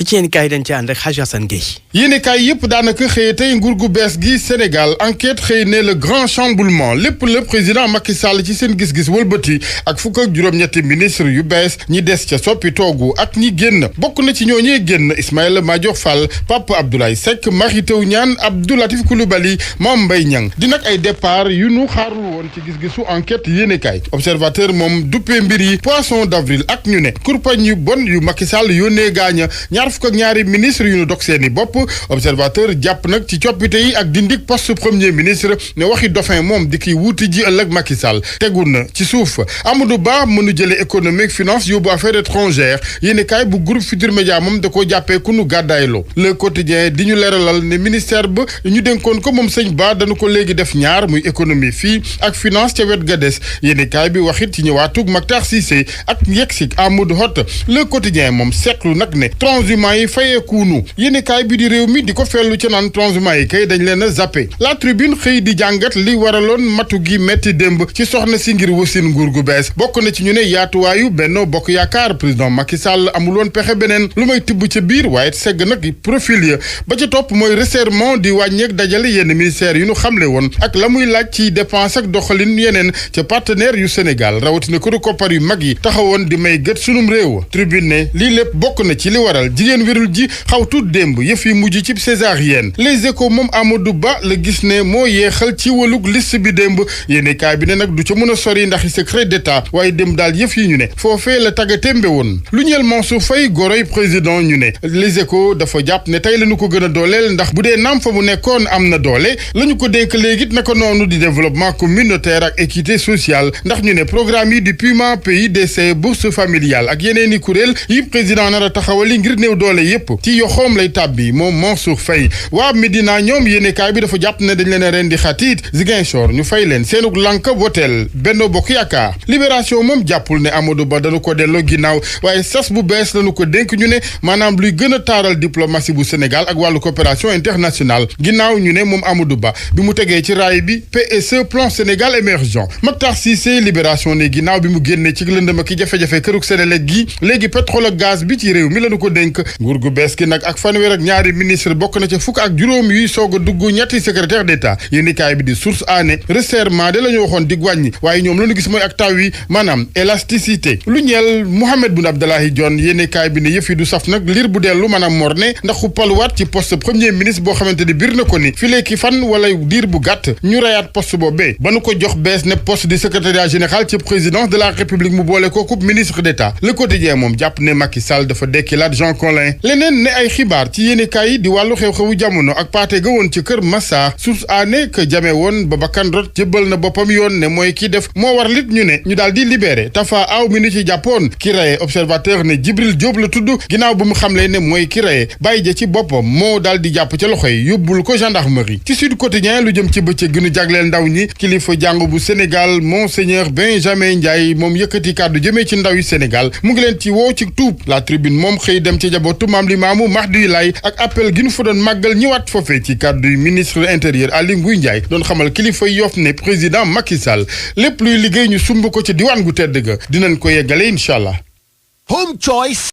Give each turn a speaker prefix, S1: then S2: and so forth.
S1: li ci yéen kaay dañ ci ànd ak Hadj Assane Gueye.
S2: yéen kaay yëpp daanaka xëy tey nguur gu bees gi Sénégal enquête xëy ne le grand chamboulement lépp le président Macky Sall ci seen gis-gis wëlbati ak fukk ak juróom-ñetti ministre yu bees ñi des ca soppi toogu ak ñi génn bokk na ci ñooñee génn Ismaïla Madior Fall Pape Abdoulaye Seck Mary Teuw Niane Abdou Latif Coulibaly Mame Mbaye Niang di nag ay départ yu nu xaarul woon ci gis-gisu enquête yéen kaay observateur moom duppee mbir yi poisson d'avril ak ñu ne kurpañ yu bon yu Macky Sall yónnee gaaña ñaar fukk ak ñaari ministre yu nu dog seeni bopp observateur jàpp nag ci coppite yi ak dindik poste premier ministre ne waxi dauphin moom di kiy wuuti ji ëllëg Macky Sall tegul na ci suuf Amadou Ba mënu jële économique finance yóbbu affaires étrangères yéeni kaay bu groupe Futurs Médias moom da koo jàppee ku nu gàddaayloo le quotidien di ñu leeralal ne ministère ba ñu dénkoon ko moom sëñ Ba dañu ko léegi def ñaar muy économie fii ak finance ca wet ga des yéeni kaay bi waxit ci ñëwaatug Mactar Cissé ak yegsik Amadou Hott le quotidien moom seetlu nag ne transhumants yi fayeekuunu yéeni kaay bi di réew mi di ko fellu ca naan transhumants yi kay dañ leen a zappé la tribune xëy di jàngat li waraloon matu gi metti démb ci soxna si ngir wasin nguur gu bees bokk na ci ñu ne yaatuwaayu Benno Bokk Yaakaar président Macky Sall amul woon pexe beneen lu may tibb ca biir waaye segg nag profil ya ba ca topp mooy resserrement di wàññeek dajale yenn ministères yu nu xamle woon ak la muy laaj ci dépense ak doxalin yeneen ca partenaire yu Sénégal rawatina këru koppar yu mag yi taxawoon di may gët sunum réew tribune ne lii lépp bokk na ci li waral jigéen wérul ji xaw tuut démb yëf yi mujj ci césarienne les échos moom Amadou Ba la gis ne moo yeexal ci walug liste bi démb yéene kaay bi ne nag du ca mën a sori ndax secret d'état waaye démb daal yëf yi ñu ne foofee la tagga témbe woon lu ñeel Mansour Faye goroy président ñu ne les échos dafa jàpp ne tey la ñu ko gën a dooleel ndax bu dee naam fa mu nekkoon am na doole la ñu ko dénk léegi naka noonu di développement communautaire ak équité sociale ndax ñu ne programme yi du PUMA PUDC bourse familiale ak yeneen i kuréel yi président nar a taxawali ngir néew doole yépp ci yoxoom lay tàbbi moom Mansour Faye waa Médina ñoom yéene kaay bi dafa jàpp ne dañ leen a ren di xatiit Ziguinchor ñu fay leen seenug lànk woteel Benno Bokk Yaakaar libération moom jàppul ne Amadou Ba dañu ko delloo ginnaaw waaye sas bu bees lañu ko dénk ñu ne maanaam luy gën a taaral diplomatie bu Sénégal ak wàllu coopération internationale ginnaaw ñu ne moom Amadou Ba bi mu tegee ci raay bi PSE plan Sénégal émergent Mactar Cissé libération ne ginnaaw bi mu génnee ci lëndëm ak jafe-jafe kërug Sénélec gi léegi pétrole ak gaz bi ci réew mi lañu ko dénk nguur gu bees gi nag ak fanweer ak ñaari ministre bokk na ca fukk ak juróom yuy soog a dugg ñetti secrétaire d'État yéenikaay bi di source aané resserrement de la ñu waxoon dig wàññi waaye ñoom lañu gis mooy ak taw yi maanaam élasticité lu ñeel Mohamed Boun Abdallah Dionne yéenikaay bi ne yëf yi du saf nag liir bu dellu maanaam morne ndax xuppaluwaat ci poste premier ministre boo xamante ni biir na ko ni fileeki fan wala diir bu gàtt ñu rayaat poste boobee ba nu ko jox bees ne poste du secrétariat général ci présidence de la république mu boole ko coupe ministre d'État le quotidien moom jàpp ne Macky Sall dafa dekkilaat Jean Collin leneen ne ay xibaar ci yéenikaay yi di wàllu xew-xewu jamono ak paate ga woon ci kër Massa source aané que jame woon ba bakkan rot jébbal na boppam yoon ne mooy ki def moo war lit ñu ne ñu daal di libéré Tafa Aw mi nu ci jàppoon ki raye observateur ne Jibril Diop la tudd ginnaaw bu mu xamle ne mooy ki raye bàyyi ja ci boppam moo daal di jàpp ca loxo yi yóbbul ko gendarmerie ci Sud Quotidien lu jëm ci bëccëg gënu jagleel ndaw ñi kilifa jàng bu Sénégal Monseigneur Benjamin Ndiaye moom yëkkati kàddu jëmee ci ndaw yi Sénégal mu ngi leen ci woo ci tuub la tribune moom xëy dem ci jabootu Maam Limaamu Mahdi Laay ak appel gi nu fa doon màggal ñëwaat foofee ci kàddu ministre intérieur Aly Ngouille Ndiaye doon xamal kilifa Yoff ne président Macky Sall lépp luy liggéey ñu sumb ko ci diwaan gu tedd ga dinañ ko yeggale incha allah.
S3: Home Choice